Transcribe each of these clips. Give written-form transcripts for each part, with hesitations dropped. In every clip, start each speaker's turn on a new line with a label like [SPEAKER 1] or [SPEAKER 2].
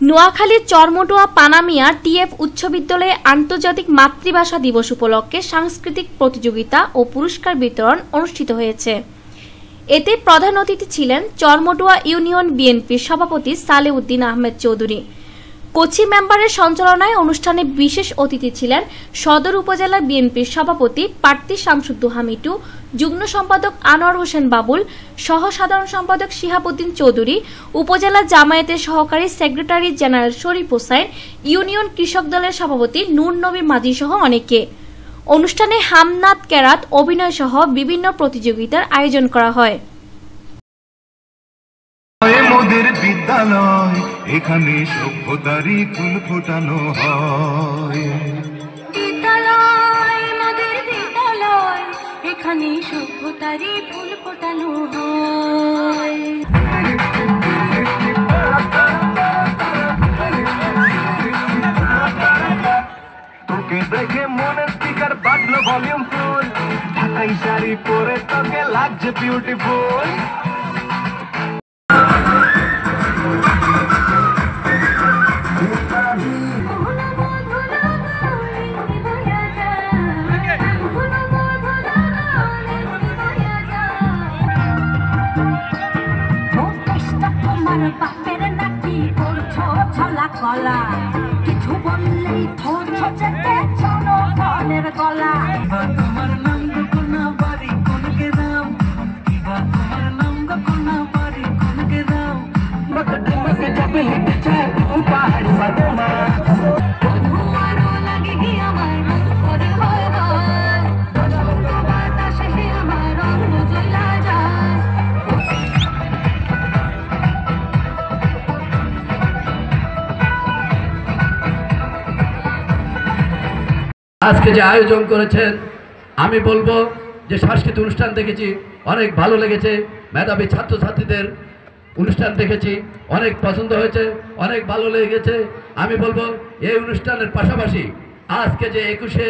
[SPEAKER 1] নোয়াখালীর চরমটুয়া পানামিয়া টিএফ উচ্চ বিদ্যালয়ে আন্তর্জাতিক মাতৃভাষা দিবস উপলক্ষে সাংস্কৃতিক প্রতিযোগিতা ও পুরস্কার বিতরণ অনুষ্ঠিত হয়েছে। এতে প্রধান অতিথি ছিলেন চরমটুয়া ইউনিয়ন বিএনপির সভাপতি সালেউদ্দিন আহমেদ চৌধুরী। কোচি মেম্বারের সঞ্চালনায় অনুষ্ঠানে বিশেষ অতিথি ছিলেন সদর উপজেলা বিএনপির সভাপতি প্রার্থী শামসুদ্দোহা মিটু, যুগ্ম সম্পাদক আনোয়ার হোসেন বাবুল, সহ সাধারণ সম্পাদক শিহাবুদ্দিন চৌধুরী, উপজেলা জামায়াতের সহকারী সেক্রেটারি জেনারেল শরীফ হোসাইন, ইউনিয়ন কৃষক দলের সভাপতি নূর নবী মাঝি সহ অনেকে। অনুষ্ঠানে হামনাত, কেরাত, অভিনয় সহ বিভিন্ন প্রতিযোগিতার আয়োজন করা হয়।
[SPEAKER 2] মোদের বিদ্যালয়, এখানে সভ্যতারই ফুল ফোটানো হয়।
[SPEAKER 3] বিদ্যালয়, মোদের বিদ্যালয়, এখানে সভ্যতারই ফুল ফোটানো হয়।
[SPEAKER 2] তোকে দেখে মনের স্পিকার বাজলো ভলিউম ফুল, ঢাকাই শাড়ি পরে তোকে লাগছে বিউটিফুল।
[SPEAKER 3] বাপের নাকি করছো ছলা কলা, কিছু বললেই ধরছো চেপে জনগণের গলা।
[SPEAKER 4] তোমার নাম কোনা বাড়ি কোন গ্রাম, তোমার নাম কোনা বাড়ি কোন গ্রাম,
[SPEAKER 2] মকে যাবে হেঁটে যায় পাহাড়ি বাদমা।
[SPEAKER 3] ধোঁয়ারও লাগে হি আমার করে হয় হয়, বাতাসে হি আমার রঙ জ্বলা যায়।
[SPEAKER 5] আজকে যে আয়োজন করেছেন, আমি বলবো যে সাংস্কৃতিক অনুষ্ঠান দেখেছি, অনেক ভালো লেগেছে। মেধাবী ছাত্রছাত্রীদের অনুষ্ঠান দেখেছি, অনেক পছন্দ হয়েছে, অনেক ভালো লেগেছে। আমি বলবো এই অনুষ্ঠানের পাশাপাশি আজকে যে 21শে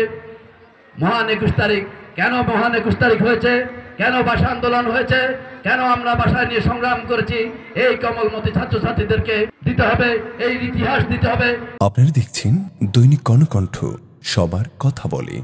[SPEAKER 5] মহান 21 তারিখ, কেন মহান 21 তারিখ হয়েছে, কেন ভাষা আন্দোলন হয়েছে, কেন আমরা ভাষা নিয়ে সংগ্রাম করেছি, এই কমলমতি ছাত্রছাত্রীদেরকে দিতে হবে, এই ইতিহাস দিতে হবে।
[SPEAKER 6] আপনারা দেখছেন দৈনিক কর্ণকণ্ঠ, সবার কথা বলে।